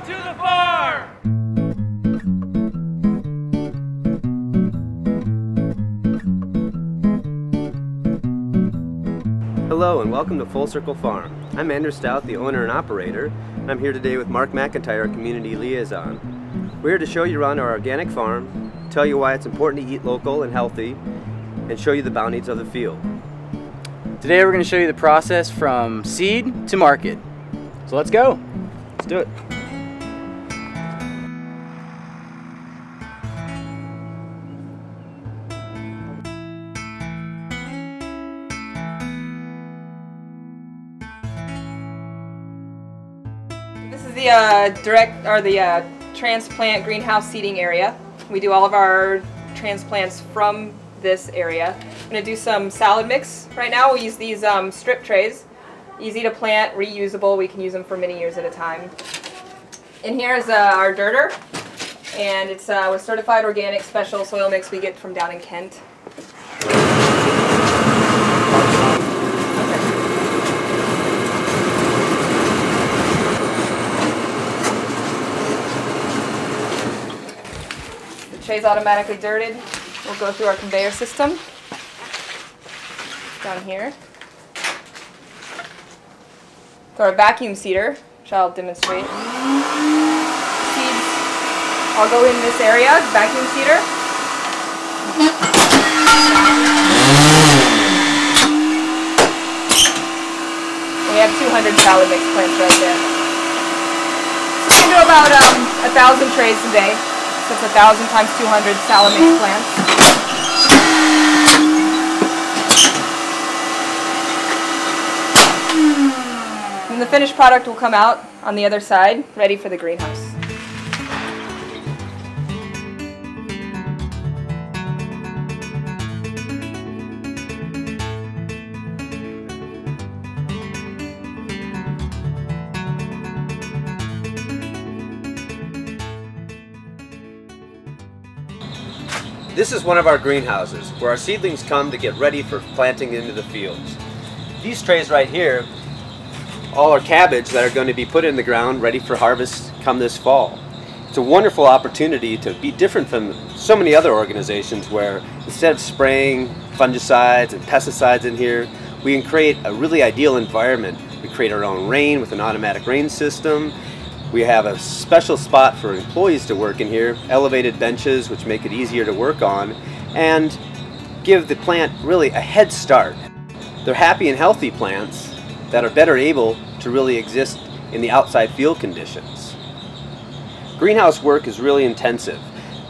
Welcome to the farm! Hello and welcome to Full Circle Farm. I'm Andrew Stout, the owner and operator, and I'm here today with Mark McIntyre, our community liaison. We're here to show you around our organic farm, tell you why it's important to eat local and healthy, and show you the bounties of the field. Today we're going to show you the process from seed to market. So let's go. Let's do it. This is the transplant greenhouse seeding area. We do all of our transplants from this area. I'm going to do some salad mix right now. We use these strip trays. Easy to plant, reusable. We can use them for many years at a time. In here is our dirter, and it's with certified organic special soil mix we get from down in Kent. Tray's automatically dirted. We'll go through our conveyor system down here to our vacuum seeder, which I'll demonstrate. Seeds all go in this area, vacuum seeder. We have 200 salad mix plants right there. So we can do about 1,000 trays a day. So it's 1,000 times 200 salad mix plants. And the finished product will come out on the other side, ready for the greenhouse. This is one of our greenhouses where our seedlings come to get ready for planting into the fields. These trays right here, all our cabbage that are going to be put in the ground ready for harvest come this fall. It's a wonderful opportunity to be different from so many other organizations where instead of spraying fungicides and pesticides in here, we can create a really ideal environment. We create our own rain with an automatic rain system. We have a special spot for employees to work in here, elevated benches which make it easier to work on and give the plant really a head start. They're happy and healthy plants that are better able to really exist in the outside field conditions. Greenhouse work is really intensive.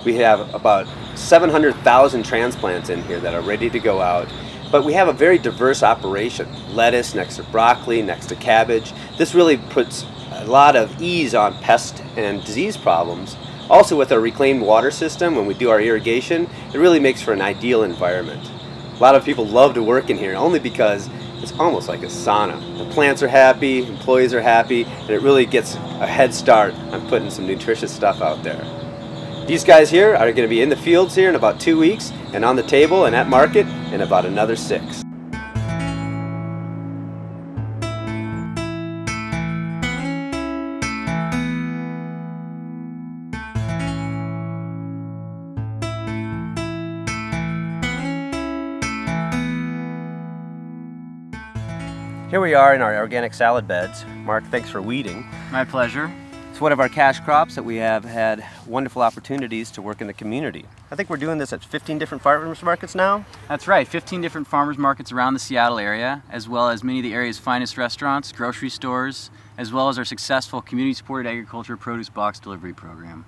We have about 700,000 transplants in here that are ready to go out, but we have a very diverse operation. Lettuce next to broccoli, next to cabbage. This really puts a lot of ease on pest and disease problems. Also with our reclaimed water system, when we do our irrigation, it really makes for an ideal environment. A lot of people love to work in here only because it's almost like a sauna. The plants are happy, employees are happy, and it really gets a head start on putting some nutritious stuff out there. These guys here are going to be in the fields here in about 2 weeks and on the table and at market in about another 6. Here we are in our organic salad beds. Mark, thanks for weeding. My pleasure. It's one of our cash crops that we have had wonderful opportunities to work in the community. I think we're doing this at 15 different farmers markets now. That's right, 15 different farmers markets around the Seattle area, as well as many of the area's finest restaurants, grocery stores, as well as our successful community-supported agriculture produce box delivery program.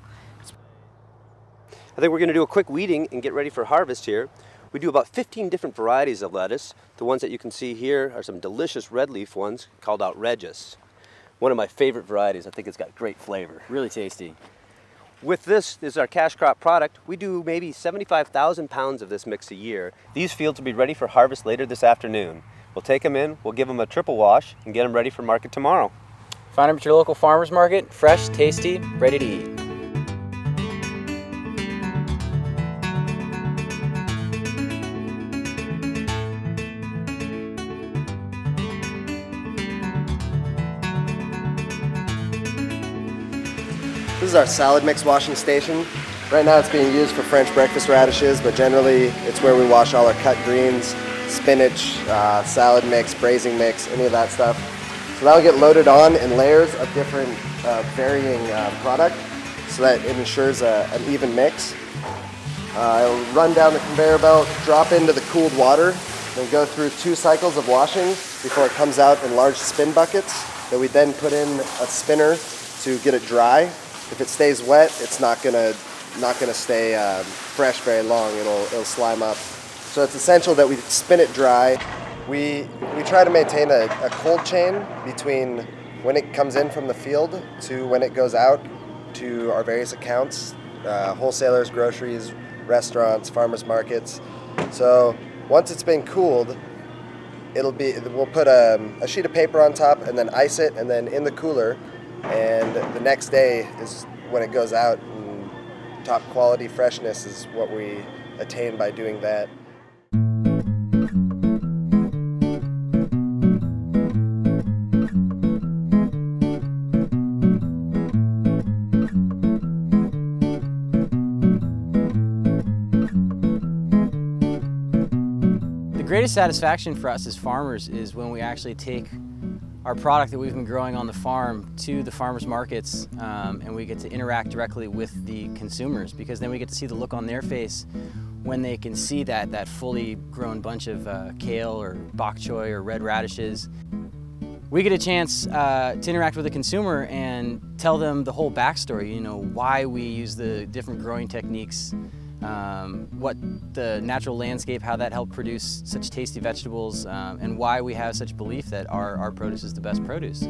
I think we're going to do a quick weeding and get ready for harvest here. We do about 15 different varieties of lettuce. The ones that you can see here are some delicious red leaf ones called out Regence. One of my favorite varieties. I think it's got great flavor. Really tasty. With this is our cash crop product. We do maybe 75,000 pounds of this mix a year. These fields will be ready for harvest later this afternoon. We'll take them in, we'll give them a triple wash, and get them ready for market tomorrow. Find them at your local farmers market, fresh, tasty, ready to eat. This is our salad mix washing station. Right now it's being used for French breakfast radishes, but generally it's where we wash all our cut greens, spinach, salad mix, braising mix, any of that stuff. So that'll get loaded on in layers of different varying product so that it ensures an even mix. It'll run down the conveyor belt, drop into the cooled water, then go through 2 cycles of washing before it comes out in large spin buckets that we then put in a spinner to get it dry. If it stays wet, it's not gonna stay fresh very long. It'll slime up. So it's essential that we spin it dry. We try to maintain a cold chain between when it comes in from the field to when it goes out to our various accounts, wholesalers, groceries, restaurants, farmers markets. So once it's been cooled, we'll put a sheet of paper on top and then ice it and then in the cooler, and the next day is when it goes out, and top quality freshness is what we attain by doing that. The greatest satisfaction for us as farmers is when we actually take our product that we've been growing on the farm to the farmers markets, and we get to interact directly with the consumers, because then we get to see the look on their face when they can see that fully grown bunch of kale or bok choy or red radishes. We get a chance to interact with the consumer and tell them the whole backstory, you know, why we use the different growing techniques, what the natural landscape, how that helped produce such tasty vegetables, and why we have such belief that our produce is the best produce.